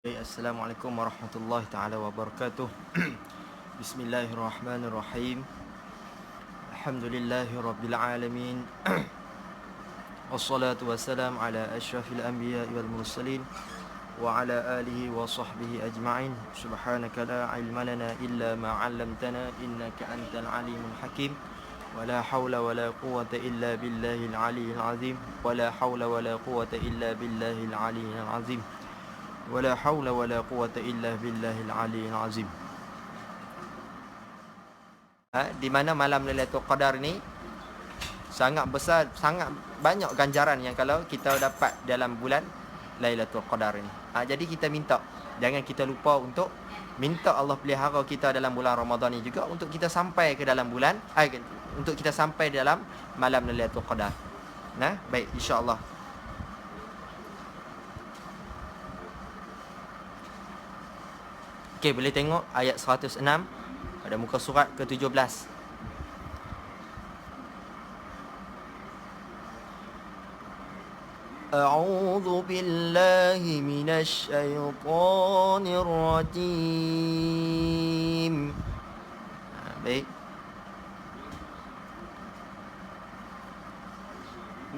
Assalamualaikum warahmatullahi taala wabarakatuh. Bismillahirrahmanirrahim. Alhamdulillahi rabbil alamin. Wassalatu wassalam ala asyrafil anbiya'i wal mursalin wa ala alihi wa sahbihi ajma'in. Subhanaka la ilma lana illa ma 'allamtana innaka antal alimul hakim. ولا حول ولا قوة إلا بالله العلي العظيم ولا حول ولا قوة إلا بالله العلي العظيم ولا حول ولا قوة إلا بالله العلي العظيم. Di mana malam Lailatul Qadar ni sangat besar, sangat banyak ganjaran yang kalau kita dapat dalam bulan Lailatul Qadar ni. Jadi kita minta, jangan kita lupa untuk minta Allah pelihara kita dalam bulan Ramadan ni juga untuk kita sampai ke dalam bulan untuk kita sampai dalam malam Lailatul Qadar. Baik, insya-Allah. Okey, boleh tengok ayat 106 pada muka surat ke-17. A'udzu billahi minasy syaithanir rajim. Baik.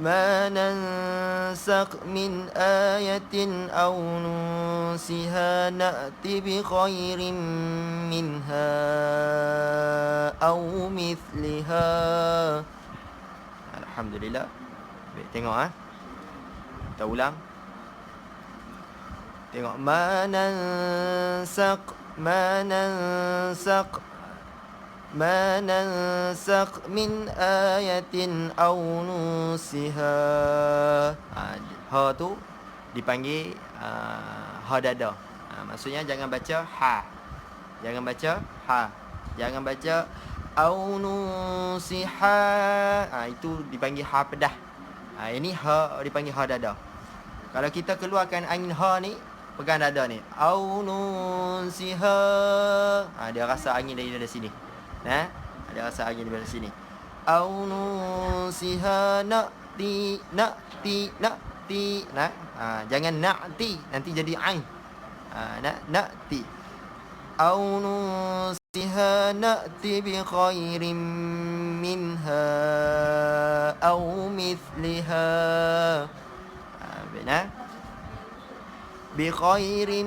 ما ننسخ من آية أو ننسها نأت بخير منها أو مثلها. Alhamdulillah. Baik, tengok kita ulang. Tengok ما ننسخ من آية أو ننسها. Ha tu dipanggil ha dada. Maksudnya jangan baca ha. Jangan baca ha. Jangan baca au nusiha. Itu dipanggil ha pedah. Ini ha dipanggil ha dada. Kalau kita keluarkan angin ha ni, pegang dada ni. Au nusiha. Dia rasa angin dari sini. Ada rasa angin dari sini. Au nusiha na'ti. Jangan na'ti, nanti jadi ain. Na'ti. Au nusiha na'ti bi khairin minha au mithliha. Benar? Bi khairin,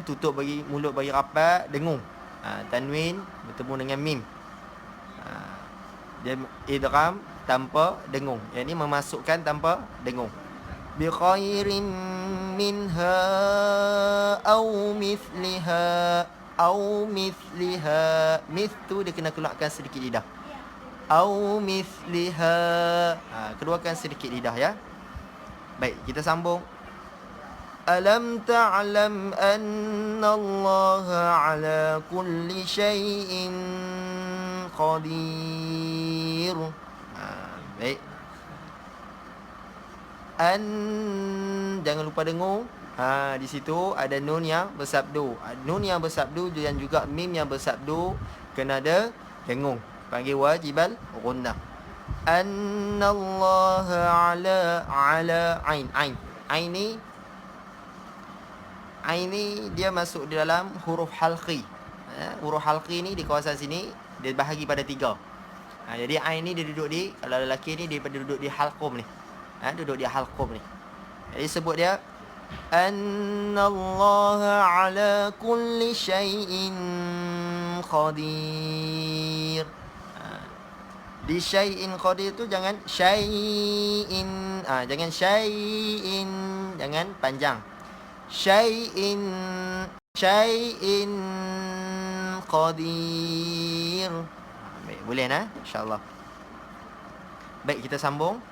tutup bagi mulut bagi rapat, dengung. Tanwin bertemu dengan mim. Dia idgham tanpa dengung. Yang ini memasukkan tanpa dengung. Bi khairin minha au mithliha. Au mithliha. Mith tu dia kena keluarkan sedikit lidah. Au mithliha. Keluarkan sedikit lidah ya. Baik, kita sambung. Alam ta'lam anna Allah ala kulli syai'in qadir. Baik. Jangan lupa dengung. Di situ ada nun yang bersabdu. Nun yang bersabdu dan juga mim yang bersabdu kena ada dengung. Panggil wajibal ghunnah. Anna Allah ala ain. Ain ni dia masuk di dalam huruf halqi. Huruf halqi ni di kawasan sini dia bahagi pada 3. Jadi ain ni dia duduk di, kalau lelaki ni dia duduk di halqum ni. Duduk di halqum ni. Jadi sebut dia annallaha ala kulli syai'in qadir. Di syai'in qadir tu jangan syai'in. Jangan syai'in, jangan panjang. Syai'in qadir. Baik, boleh insya-Allah. Baik, kita sambung.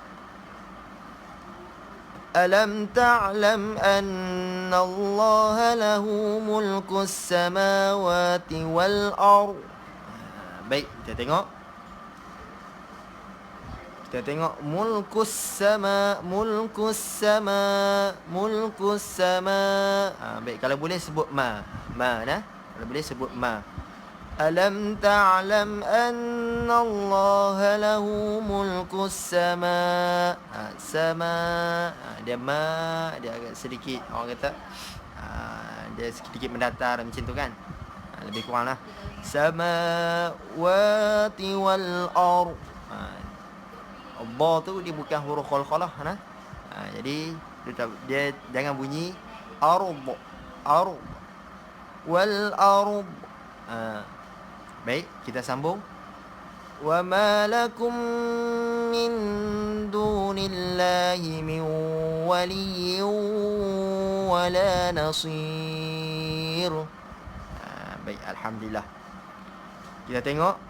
Alam ta'lam anna Allah lahu mulkus samawati wal ard. Baik, kita tengok. Kita tengok mulkus sama. Baik, kalau boleh sebut ma. Kalau boleh sebut ma. Alam ta'lam anna Allah lahu mulkus sama. Sama. Dia ma, dia agak sedikit orang kata Dia sedikit mendatar macam tu kan. Lebih kurang lah. Samawati wal ard. Ba tu dia bukan huruf qalqalah nah. Jadi dia jangan bunyi ard. Ard. Wal ard. Baik, kita sambung. Wa ma lakum min dunillahi min waliyyin wala nasir. Baik, alhamdulillah. Kita tengok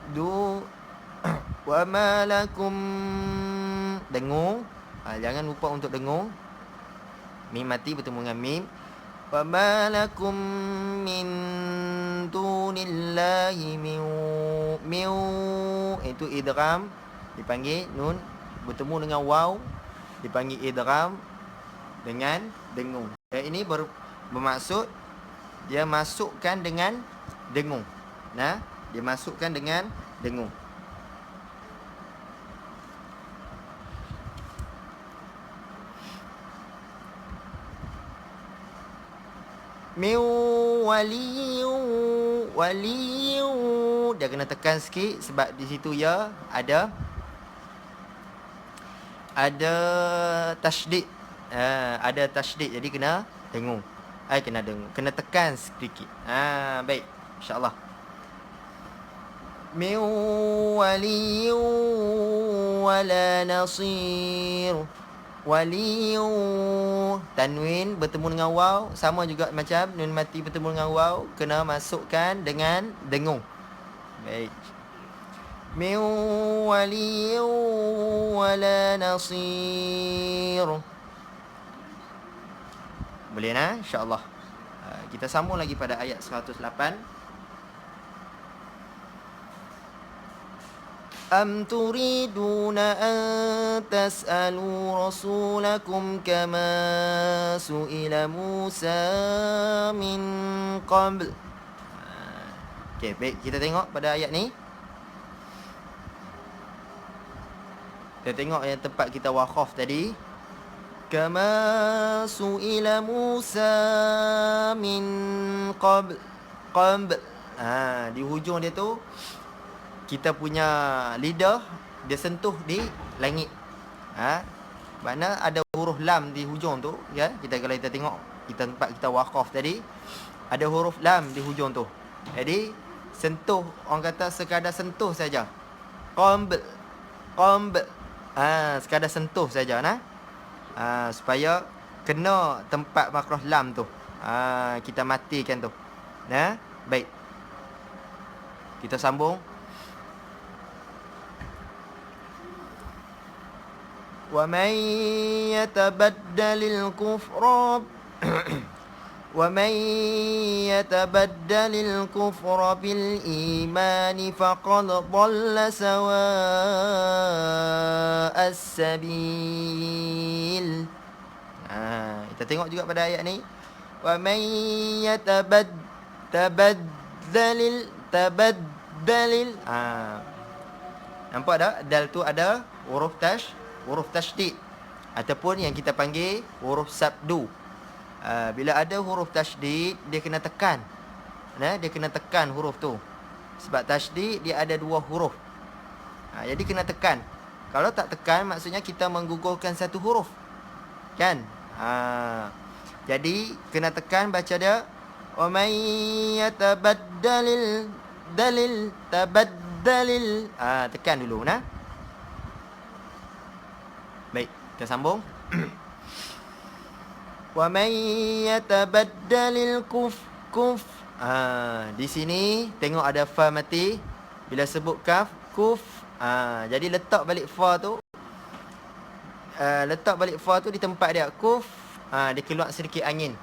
wa ma lakum, dengung. Jangan lupa untuk dengung. Mim mati bertemu dengan mim. Wa ma lakum min dunillahi min itu idgham dipanggil nun bertemu dengan waw dipanggil idgham dengan dengung. Ini bermaksud dia masukkan dengan dengung. Nah, dia masukkan dengan dengung. Min waliyu dia kena tekan sikit sebab di situ ya ada tasydid. Ada tasydid, jadi kena dengung. Kena dengung, kena tekan sedikit. Baik, insya-Allah. Min waliyu wala nasir. Waliyu, tanwin bertemu dengan waw, sama juga macam nun mati bertemu dengan waw, kena masukkan dengan dengung. Baik. Min waliyu wala nasir. Boleh nah, insya-Allah. Kita sambung lagi pada ayat 108. أم تريدون أن تسألوا رسولكم كما سئل موسى من قبل. Okey, baik, kita tengok pada ayat ni. Kita tengok yang tempat kita waqaf tadi. Kama su'ila Musa min qabl. Di hujung dia tu kita punya lidah dia sentuh di langit. Makna ada huruf lam di hujung tu ya. Kalau kita tengok tempat kita waqaf tadi, ada huruf lam di hujung tu. Jadi sentuh, orang kata sekadar sentuh saja. Qamb. Sekadar sentuh saja nah. Supaya kena tempat makhraj lam tu. Kita matikan tu. Nah, baik. Kita sambung. ومن يتبدل الكفر بالإيمان فقد ضل سواء السبيل. Kita tengok juga pada ayat ni. ومن يتبدل nampak tak? Dal tu ada huruf tasydid ataupun yang kita panggil huruf sabdu. Bila ada huruf tasydid, dia kena tekan. Dia kena tekan huruf tu. Sebab tasydid dia ada dua huruf. Jadi kena tekan. Kalau tak tekan, maksudnya kita menggugurkan satu huruf. Kan? Jadi kena tekan, baca dia wa may yatabaddalil tabaddalil. Tekan dulu nah. Baik, kita sambung. Wa may yatabaddalil kuf. Di sini tengok ada fa mati. Bila sebut kaf, kuf. Jadi letak balik fa tu. Di tempat dia kuf. Dia keluar sedikit angin.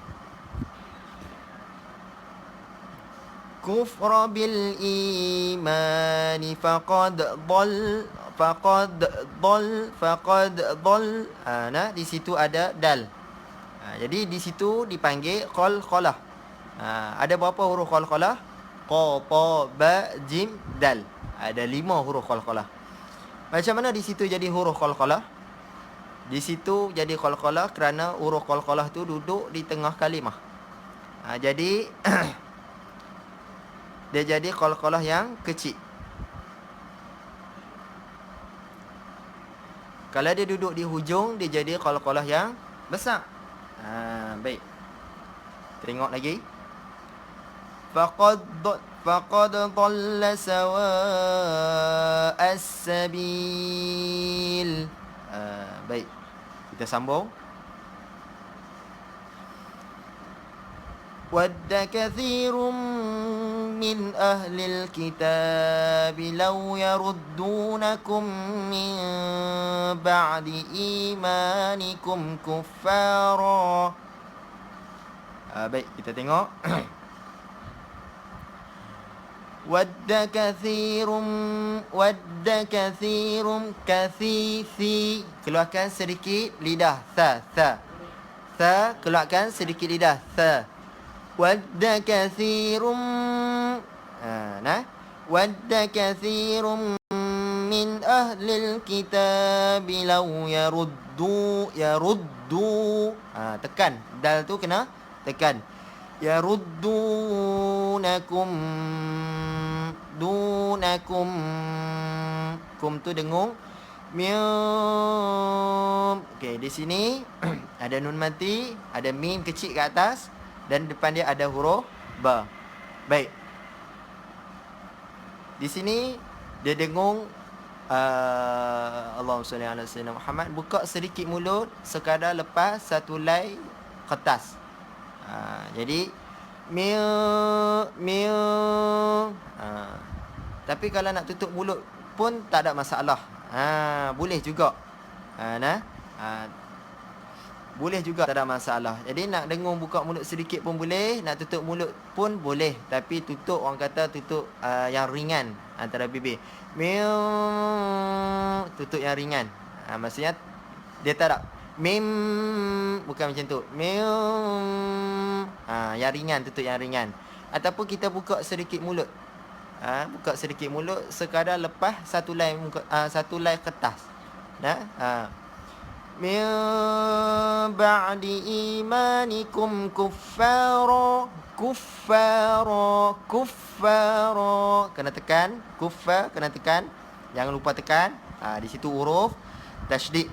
Kufra bil imani faqad dhal. Nah, di situ ada dal. Jadi di situ dipanggil qalqalah. Ada berapa huruf qalqalah? Qa, ta, ba, jim, dal. Ada 5 huruf qalqalah. Macam mana di situ jadi huruf qalqalah? Di situ jadi qalqalah kerana huruf qalqalah tu duduk di tengah kalimah. Jadi dia jadi qalqalah yang kecil. Kalau dia duduk di hujung, dia jadi qalqalah yang besar. Baik. Tengok lagi. Faqad dhalla sawa'as sabil. Baik. Kita sambung. Wadda kathirun min ahlil kitab law yaruddunakum min ba'di imanikum kuffara. Baik, kita tengok. Wadda kathirum kathithi. Keluarkan sedikit lidah. Tha. Keluarkan sedikit lidah. Tha. Wadda kathirum. Wadda kathirum min ahlil kitab law yaruddu. Tekan. Dal tu kena tekan. Yaruddunakum. Dunakum. Kum tu dengung. Okey, di sini ada nun mati, ada mim kecil kat atas dan depan dia ada huruf ba. Baik. Di sini dia dengung. Allahumma salli ala sayyidina Muhammad. Buka sedikit mulut sekadar lepas satu helai kertas. Jadi tapi kalau nak tutup mulut pun tak ada masalah. Boleh juga. Boleh juga, tak ada masalah. Jadi nak dengung buka mulut sedikit pun boleh, nak tutup mulut pun boleh. Tapi tutup, orang kata tutup yang ringan antara bibir. Tutup yang ringan. Maksudnya dia tak ada mim, bukan macam tu. Yang ringan, tutup yang ringan. Ataupun kita buka sedikit mulut. Buka sedikit mulut sekadar lepas satu helai kertas. Min ba'di imanikum kuffara. Kena tekan. Kuffar kena tekan. Jangan lupa tekan. Di situ huruf tasydid.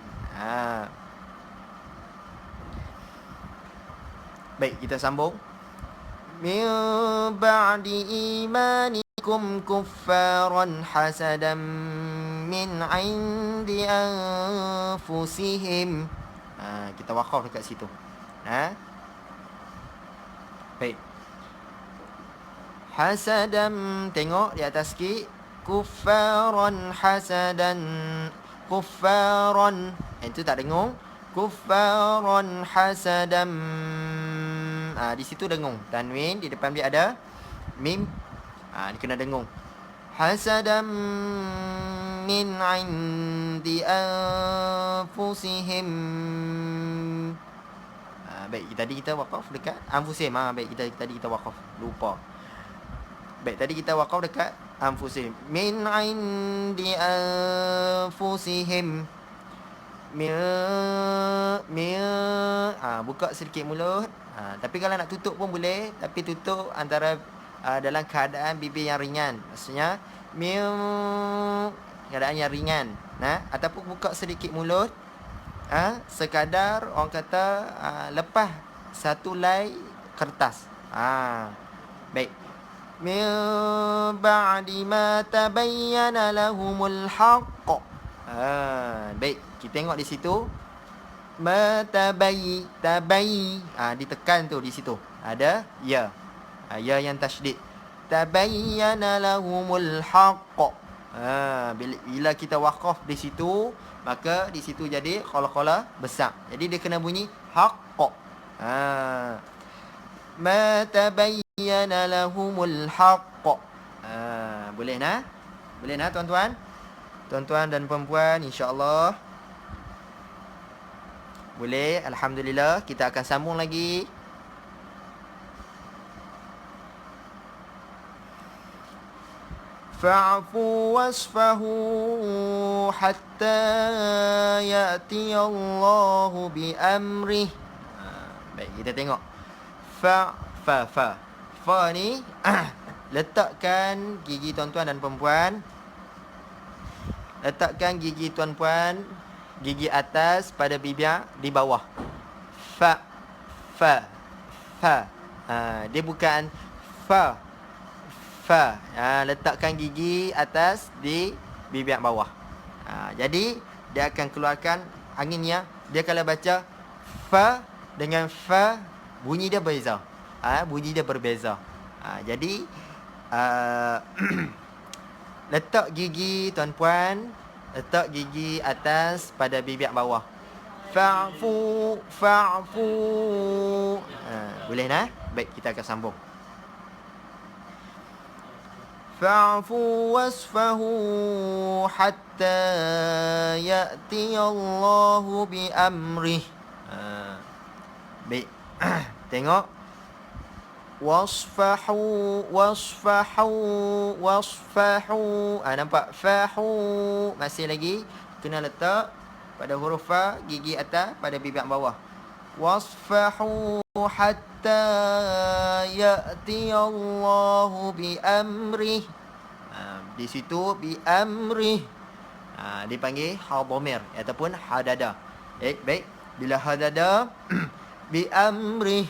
Baik, kita sambung. Min ba'di imanikum kuffaran hasadan min 'indi anfusihim. Kita waqaf dekat situ. Baik. Hasadan, tengok di atas sikit. Kuffaran hasadan. Kuffaran. Itu tak dengung. Kuffaran hasadan. Di situ dengung. Tanwin di depan dia ada mim. Dia kena dengung. Hasadan min 'indi anfusihim. Baik, tadi kita waqaf dekat anfusihim. Baik, tadi kita waqaf. Lupa. Baik, tadi kita waqaf dekat anfusihim. Min 'indi anfusihim. Buka sedikit mulut. Tapi kalau nak tutup pun boleh. Tapi tutup antara dalam keadaan bibir yang ringan. Maksudnya keadaan yang ringan. Ataupun buka sedikit mulut. Sekadar orang kata lepas satu helai kertas. Baik. Min ba'di ma tabayyana lahumul haqq. Baik, kita tengok di situ. Tabayyi. Ditekan tu di situ. Ada ya. Ya yang tasydid. Tabayyana lahumul haqq. Bila kita waqaf di situ, maka di situ jadi qalqalah besar. Jadi dia kena bunyi haqq. Ma tabayyana lahumul haqq. Boleh nah? Boleh nah tuan-tuan? Tuan-tuan dan puan-puan, insya-Allah. Boleh, alhamdulillah. Kita akan sambung lagi. Fa'fu wasfahu hatta ya'ti Allah bi amrih. Baik, kita tengok. Fa ni letakkan gigi tuan-tuan dan perempuan. Letakkan gigi tuan-puan, gigi atas pada bibir di bawah. Fa. Dia bukan fa. Letakkan gigi atas di bibir bawah. Jadi dia akan keluarkan anginnya. Dia kalau baca fa dengan fa, bunyi dia berbeza. Bunyi dia berbeza. Jadi letak gigi tuan-puan, letak gigi atas pada bibir bawah. Fa'fu. Boleh nah? Baik, kita akan sambung. Fa'fu wasfahu hatta ya'ti Allahu bi amrih. Baik. Tengok. Wasfahu. Nampak fahu, masih lagi kena letak pada huruf fa, gigi atas pada bibir bawah. Wasfahu hatta ya'ti Allahu bi amrih. Di situ bi amrih dipanggil ha dhamir ataupun hadada. Baik, bila hadada bi amrih,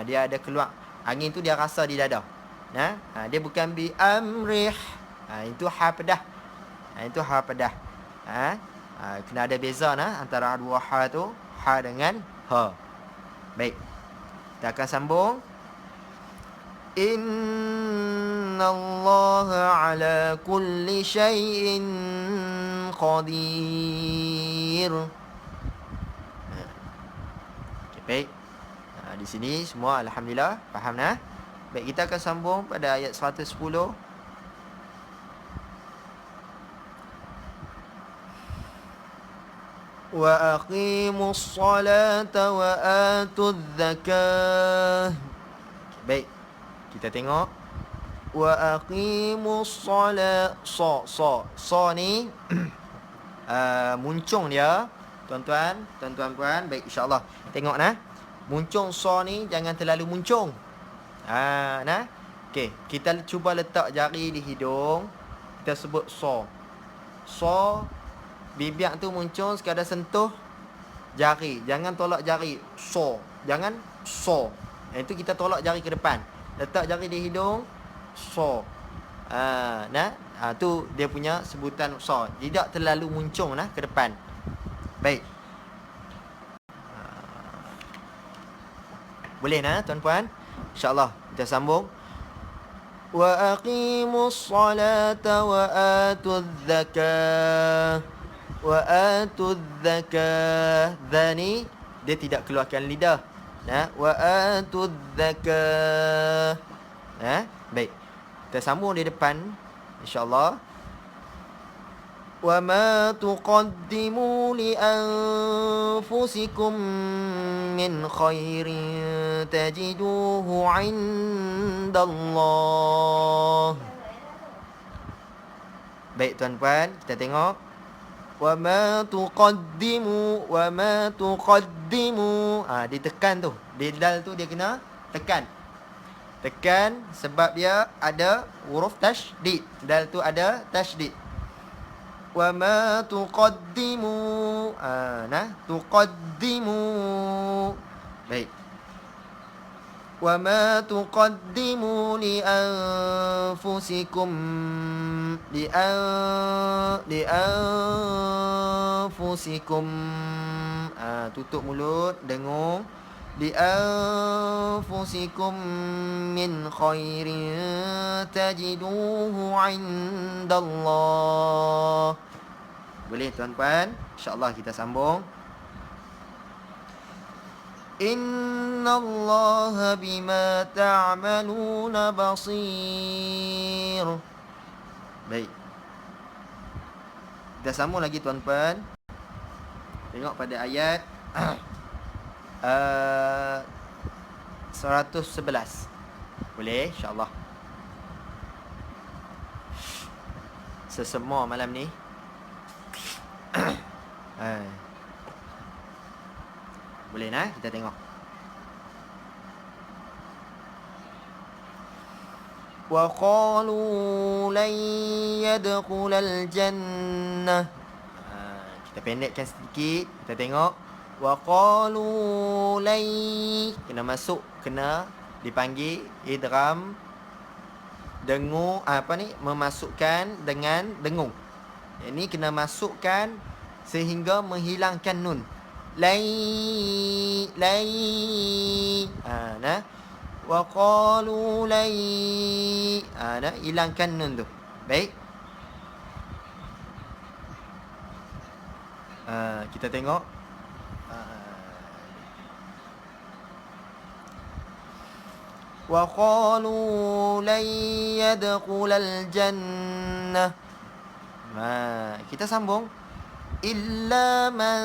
dia ada keluar angin tu, dia rasa di dada. Dia bukan bi amrih. Itu ha pedah. Itu ha pedah. Kena ada beza antara dua ha tu, ha dengan ha. Baik. Kita akan sambung. Innallaha ala kulli syai'in qadir. Okay, baik. Di sini semua alhamdulillah faham nah. Baik, kita akan sambung pada ayat 110. Wa aqimus salata wa atuz zakah. Baik, kita tengok. Wa aqimus salat. So ni muncung dia tuan-tuan puan. Baik, insya-Allah. Tengok nah. Muncung so ni jangan terlalu muncung. Okey, kita cuba letak jari di hidung. Kita sebut so. So, bibir tu muncung sekadar sentuh jari. Jangan tolak jari. So. Jangan so. Itu kita tolak jari ke depan. Letak jari di hidung. So. Tu dia punya sebutan so. Tidak terlalu muncung ke depan. Baik. Boleh tuan-puan? InsyaAllah kita sambung. Wa aqimus salata wa atuz zakah. Wa atuz zakah. Dhani dia tidak keluarkan lidah. Wa atuz zakah. Baik. Kita sambung di depan insyaAllah. وَمَا تُقَدِّمُوا لِأَنفُسِكُم مِّنْ خَيْرٍ تَجِدُوهُ عِندَ اللَّهِ. Baik tuan-puan, kita tengok. وَمَا تُقَدِّمُوا. Ditekan tu. Di dal tu dia kena tekan. Tekan sebab dia ada huruf tasydid. Dal tu ada tasydid. وَمَا تُقَدِّمُوا. تُقَدِّمُوا. Baik. وَمَا تُقَدِّمُوا لِأَنفُسِكُمْ. لِأَنفُسِكُمْ. Tutup mulut, dengung. لِأَنفُسِكُمْ مِنْ خَيْرٍ تَجِدُوهُ عِندَ اللَّهِ. Boleh tuan-puan? InsyaAllah kita sambung. Innallaha bima ta'maluna basir. Baik. Kita sambung lagi tuan-puan. Tengok pada ayat 111. Boleh insyaAllah. Sesemua malam ni. Boleh kita tengok. وقالوا لن يدخل الجنة. Kita pendekkan sedikit. Kita tengok. وقالوا لن, kena masuk, kena dipanggil idgham dengung, memasukkan dengan dengung. Ini kena masukkan sehingga menghilangkan nun. Lai. Nah. Wa qalu lai. Nah, hilangkan nun tu. Baik. Kita tengok. Wa qalu lan yadkhulal jannah. Kita sambung. Illa man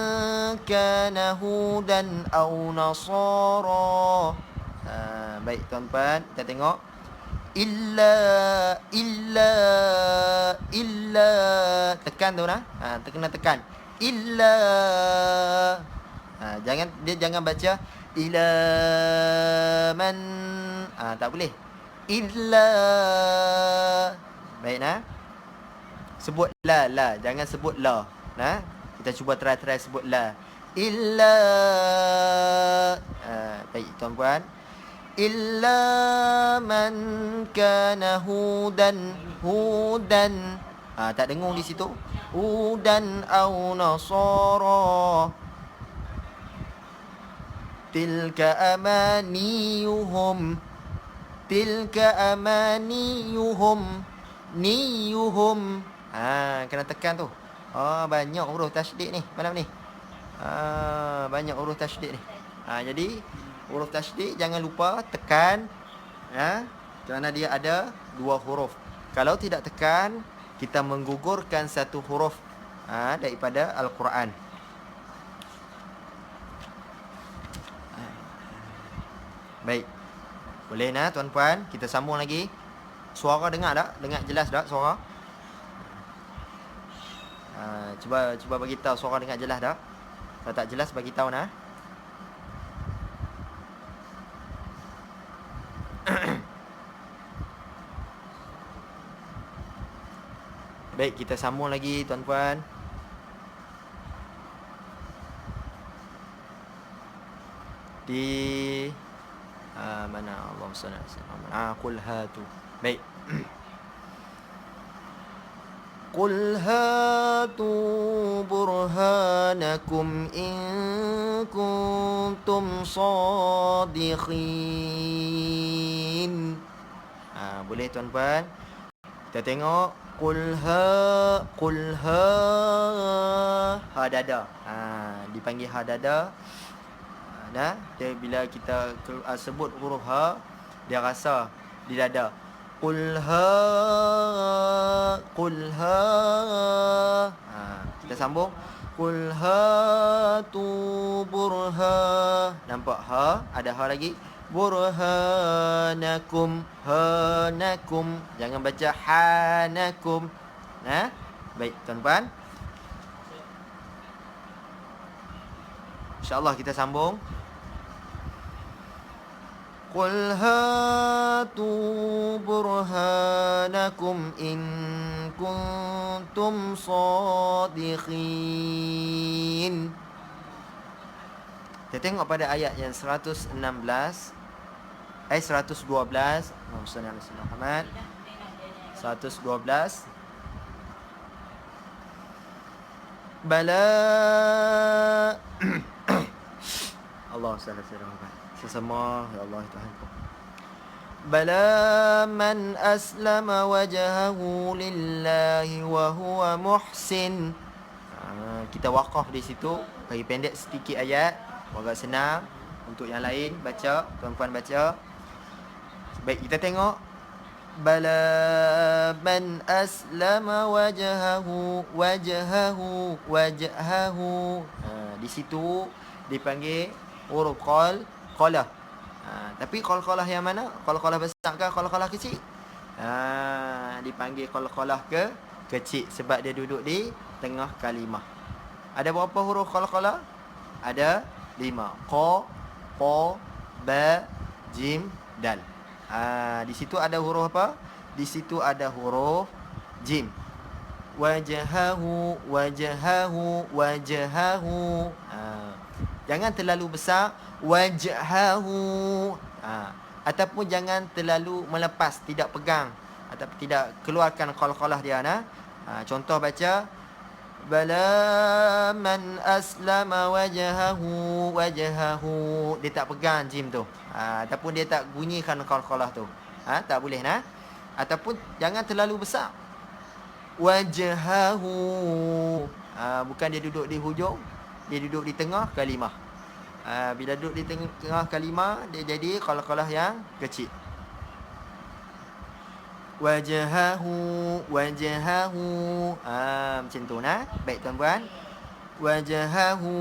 kana hudan aw nasara. Baik tuan-tuan, kita tengok. Illa tekan tu nah. Kena tekan. Illa. Jangan baca ila man. Tak boleh. Illa. Baik nah. Sebut la, jangan sebut la. Nah, kita cuba try sebut la. Illa. Baik tuan-puan. Illa man kana hudan. Tak dengung di situ. Hudan au nasara. Tilka amaniyuhum. Niyuhum. Kena tekan tu. Banyak huruf tasydid ni malam ni. Banyak huruf tasydid ni. Jadi huruf tasydid jangan lupa tekan. Kerana dia ada 2 huruf. Kalau tidak tekan, kita menggugurkan 1 huruf daripada Al-Quran. Baik. Boleh nah tuan-puan, kita sambung lagi. Suara dengar tak? Dengar jelas tak suara? Cuba bagi tahu suara dengar jelas tak? Kalau tak jelas bagi tahu nah. Baik, kita sambung lagi tuan-puan. Di mana Allah SWT. Qul hatu. Baik. Qul hatu burhanakum in kuntum sadiqin. Boleh tuan-puan. Kita tengok. Qul ha dada. Dipanggil ha dada. Dia bila kita sebut huruf ha, dia rasa di dada. Qul ha. Kita sambung. Qul hatu nampak ha, ada ha lagi. Burhanakum. Hanakum. Jangan baca hanakum. Baik tuan-tuan. InsyaAllah kita sambung. Qul hatu burhanakum in kuntum sadiqin. Kita tengok pada ayat yang 116. 112. Muhammad 112. Bala. Allah SWT. Sesama ya Allah Tuhan. Bala man aslama wajhahu lillahi wa huwa muhsin. Kita waqaf di situ, bagi pendek sedikit ayat, agak senang untuk yang lain baca, tuan-puan baca. Baik, kita tengok. Bala man aslama wajhahu. Di situ dipanggil huruf qalah. Tapi qalqalah yang mana? Qalqalah besar ke qalqalah kecil? Dipanggil qalqalah kecil sebab dia duduk di tengah kalimah. Ada berapa huruf qalqalah? Ada 5. Qa, ba, jim, dal. Di situ ada huruf apa? di situ ada huruf jim. Wajahahu, wajahahu, wajahahu. Jangan terlalu besar. Wajahahu. Ataupun jangan terlalu melepas, tidak pegang ataupun tidak keluarkan qalqalah dia. Contoh baca bala man aslama wajahahu, wajahahu. Dia tak pegang jim tu. Ataupun dia tak bunyikan qalqalah tu. Tak boleh Ataupun jangan terlalu besar. Wajahahu. Bukan dia duduk di hujung, dia duduk di tengah kalimah. Bila duduk di tengah kalimah, dia jadi qalqalah yang kecil. Wajahahu, wajahahu. Macam tu Baik tuan-puan. Wajahahu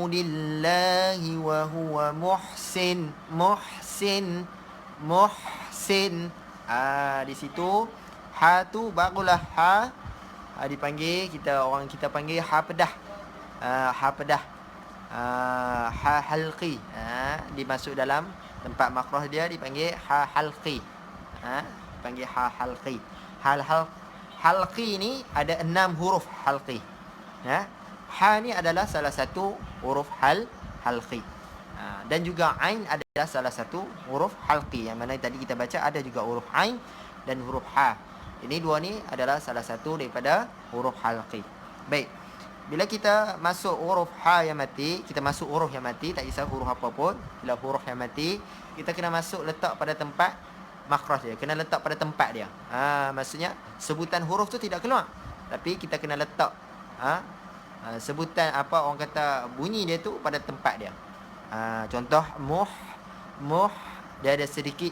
lillahi wa huwa muhsin. Muhsin, muhsin. Di situ ha tu barulah dipanggil, orang kita panggil ha pedah. Ha pedah. Ha halqi. Dimasuk dalam tempat makhraj dia dipanggil ha halqi. Dipanggil ha halqi. Halqi ni ada 6 huruf halqi. Ha ni adalah salah satu huruf halqi. Dan juga ain adalah salah satu huruf halqi. Yang mana tadi kita baca ada juga huruf ain dan huruf ha. Ini dua ni adalah salah satu daripada huruf halqi. Baik. Bila kita masuk huruf ha yang mati, kita masuk huruf yang mati, tak kisah huruf apa pun. Bila huruf yang mati, kita kena masuk letak pada tempat makhraj dia. Kena letak pada tempat dia. Maksudnya sebutan huruf tu tidak keluar. Tapi kita kena letak sebutan apa orang kata bunyi dia tu pada tempat dia. Contoh muh dia ada sedikit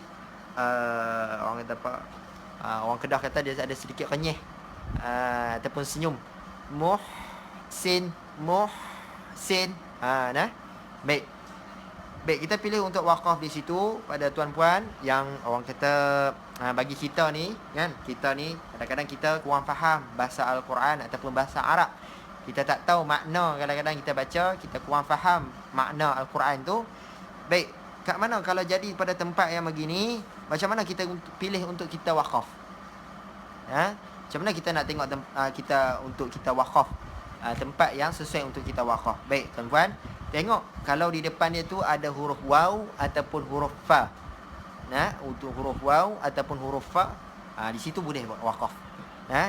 orang kata apa? Orang Kedah kata dia ada sedikit renyah ataupun senyum. Muhsin, muhsin. Baik, kita pilih untuk waqaf di situ pada tuan-puan yang orang kata bagi kita ni kan, kita ni kadang-kadang kita kurang faham bahasa Al-Quran ataupun bahasa Arab. Kita tak tahu makna, kadang-kadang kita baca, kita kurang faham makna Al-Quran tu. Baik, kat mana kalau jadi pada tempat yang begini, macam mana kita pilih untuk kita waqaf? Macam mana kita nak tengok kita untuk kita waqaf tempat yang sesuai untuk kita waqaf? Baik, tuan-puan, tengok kalau di depan dia tu ada huruf waw ataupun huruf fa. Untuk huruf waw ataupun huruf fa, di situ boleh waqaf.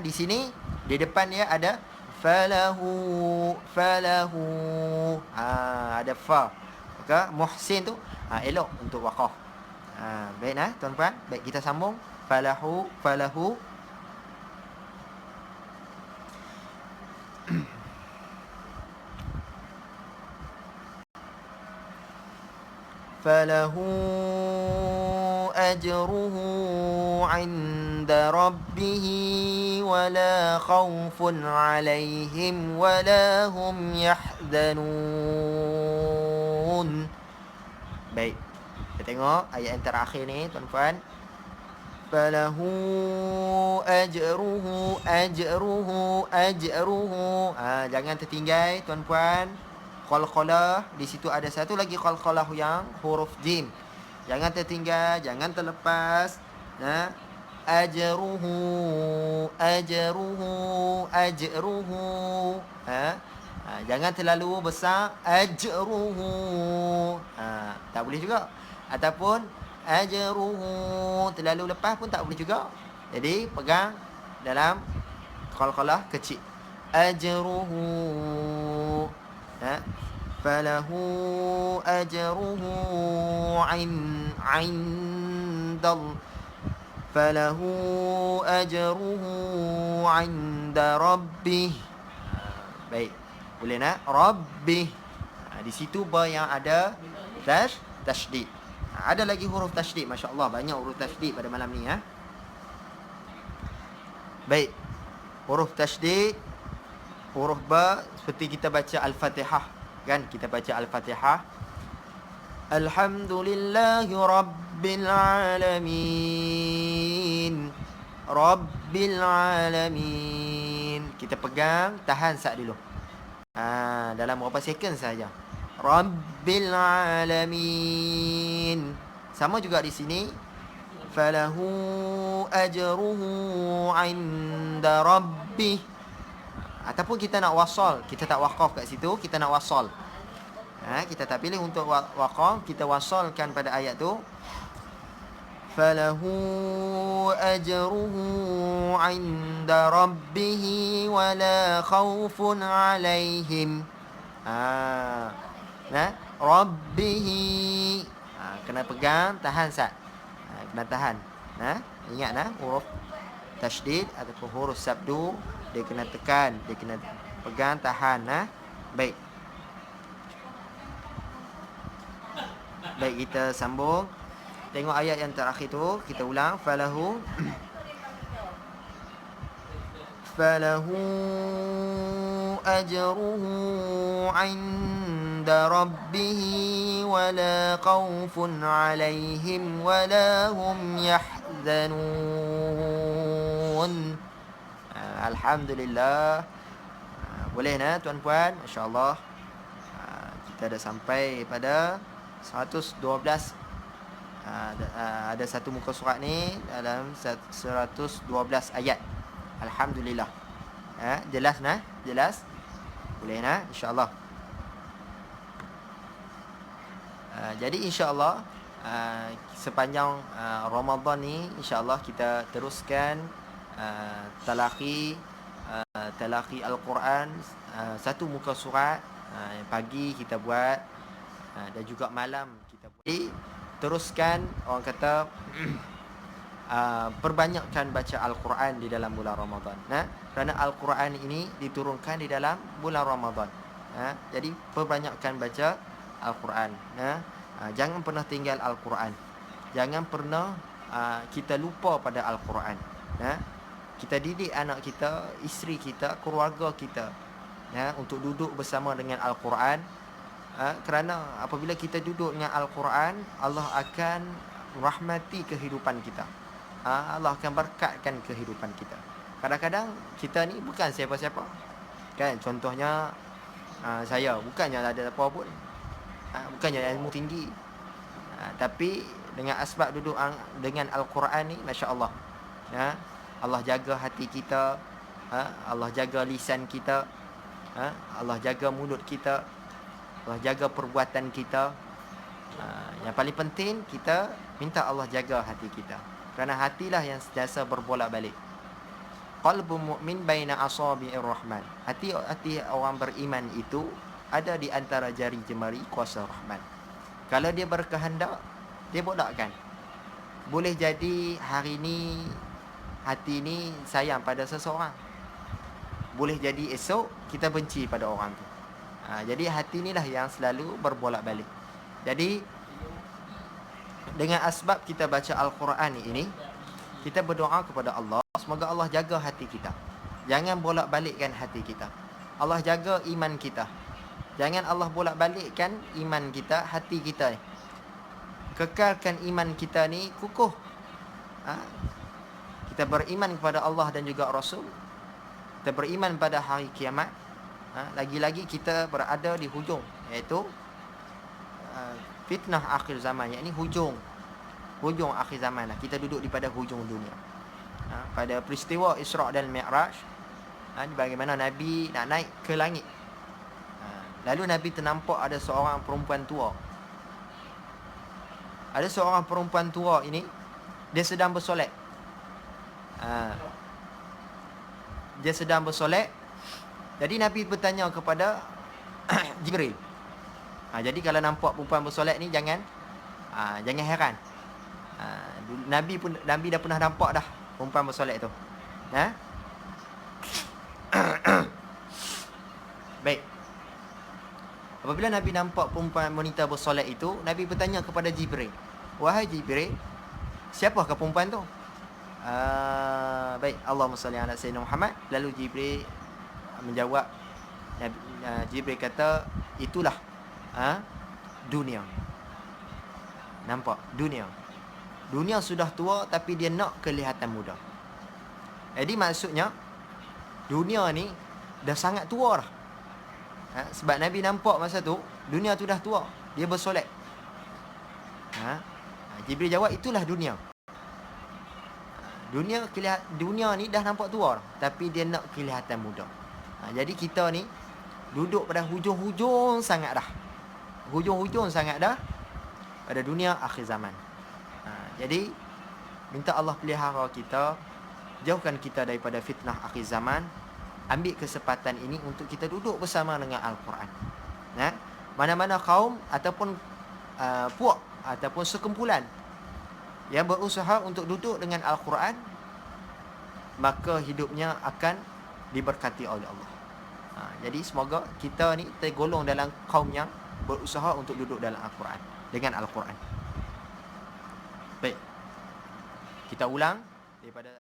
Di sini di depan dia ada falahu, falahu. Ada fa. Maka muhsin tu elok untuk waqaf. Baik tuan-puan. Baik, kita sambung. Falahu, falahu. فله أجره عند ربه ولا خوف عليهم ولا هم يحزنون. Baik, kita tengok ayat yang terakhir ni tuan-tuan. فله أجره أجره أجره. Jangan tertinggal tuan-puan. Qalqalah di situ ada satu lagi qalqalah yang huruf jim. Jangan tertinggal, jangan terlepas. Ajruhu, ajruhu, ajruhu. Jangan terlalu besar. Ajruhu. Tak boleh juga. Ataupun ajruhu terlalu lepas pun tak boleh juga. Jadi pegang dalam qalqalah kecil. Ajruhu. Falahu ajruhu indal. Falahu ajruhu inda rabbih. Baik, boleh rabbih. Di situ ba yang ada tasydid. Ada lagi huruf tasydid, masya-Allah, banyak huruf tasydid pada malam ni Baik, huruf tasydid, huruf ba seperti kita baca Al-Fatihah kan, kita baca Al-Fatihah. Alhamdulillahi rabbil alamin. Rabbil alamin. Kita pegang, tahan sat dulu. Dalam berapa second saja. Rabbil alamin. Sama juga di sini. falahu ajruhu 'inda rabbih. Ataupun kita nak wasal, kita tak waqaf kat situ, kita nak wasal. Kita tak pilih untuk waqaf, kita wasalkan pada ayat tu. Falahu ajruhu 'inda rabbih wala khaufun 'alaihim. Rabbih. Kena pegang, tahan sat. Kena tahan. Ingat huruf tasydid ataupun huruf sabdu, dia kena tekan, dia kena pegang, tahan. Baik. Baik, kita sambung. Tengok ayat yang terakhir tu, kita ulang. Falahu ajruhu 'inda rabbih wala khaufun 'alaihim wala hum yahzanun. Alhamdulillah. Boleh tuan-puan, masya-Allah. Kita dah sampai pada 112. Ada satu muka surat ni dalam 112 ayat. Alhamdulillah. Jelas jelas. Boleh insya-Allah. Jadi insya-Allah sepanjang Ramadan ni insya-Allah kita teruskan talaqi Al-Quran, satu muka surat. Pagi kita buat dan juga malam kita buat. Jadi teruskan, orang kata perbanyakkan baca Al-Quran di dalam bulan Ramadan. Kerana Al-Quran ini diturunkan di dalam bulan Ramadan. Jadi perbanyakkan baca Al-Quran. Jangan pernah tinggal Al-Quran. Jangan pernah kita lupa pada Al-Quran. Kita didik anak kita, isteri kita, keluarga kita untuk duduk bersama dengan Al-Quran. Kerana apabila kita duduk dengan Al-Quran, Allah akan rahmati kehidupan kita. Allah akan berkatkan kehidupan kita. Kadang-kadang kita ni bukan siapa-siapa, kan? Contohnya saya bukannya ada apa pun, bukannya ilmu tinggi, tapi dengan asbab duduk dengan Al-Quran ni, masya-Allah, Allah jaga hati kita, Allah jaga lisan kita, Allah jaga mulut kita, Allah jaga perbuatan kita. Yang paling penting, kita minta Allah jaga hati kita. Kerana hatilah yang sentiasa berbolak-balik. Qalbu mu'min baina asabi'ir rahman. Hati orang beriman itu ada di antara jari jemari kuasa Rahman. Kalau dia berkehendak, dia bolakkan. Boleh jadi hari ni hati ni sayang pada seseorang. Boleh jadi esok kita benci pada orang tu. Jadi hati inilah yang selalu berbolak-balik. Jadi dengan asbab kita baca Al-Quran ini, kita berdoa kepada Allah, semoga Allah jaga hati kita. Jangan bolak-balikkan hati kita. Allah jaga iman kita. Jangan Allah bolak-balikkan iman kita, hati kita ni. Kekalkan iman kita ni kukuh. Kita beriman kepada Allah dan juga Rasul. Kita beriman pada hari kiamat. Lagi-lagi kita berada di hujung, iaitu fitnah akhir zaman, iaitu hujung akhir zaman lah. Kita duduk di pada hujung dunia. Pada peristiwa Isra' dan Mi'raj, bagaimana Nabi nak naik ke langit. Lalu Nabi ternampak ada seorang perempuan tua. Ada seorang perempuan tua ini, dia sedang bersolat. Dia sedang bersolat. Jadi Nabi bertanya kepada Jibril. Jadi kalau nampak perempuan bersolat ni, jangan heran. Nabi dah pernah nampak dah perempuan bersolat tu. Baik. Apabila Nabi nampak perempuan wanita bersolat itu, Nabi bertanya kepada Jibril, "Wahai Jibril, siapakah perempuan tu?" Baik, Allahumma salli ala sayyidina Muhammad. Lalu Jibril menjawab, Jibril kata, itulah dunia. Nampak? Dunia sudah tua, tapi dia nak kelihatan muda. Jadi maksudnya, dunia ni dah sangat tua dah. Sebab Nabi nampak masa tu, dunia tu dah tua. Dia bersolat. Jibril jawab, itulah dunia. Dunia ni dah nampak tua, tapi dia nak kelihatan muda. Jadi kita ni duduk pada hujung-hujung sangat dah. Hujung-hujung sangat dah pada dunia akhir zaman. Jadi minta Allah pelihara kita, jauhkan kita daripada fitnah akhir zaman. Ambil kesempatan ini untuk kita duduk bersama dengan Al-Quran. Mana-mana kaum ataupun puak ataupun sekumpulan yang berusaha untuk duduk dengan Al-Quran, maka hidupnya akan diberkati oleh Allah. Jadi semoga kita ni tergolong dalam kaum yang berusaha untuk duduk dalam Al-Quran, dengan Al-Quran. Baik, kita ulang daripada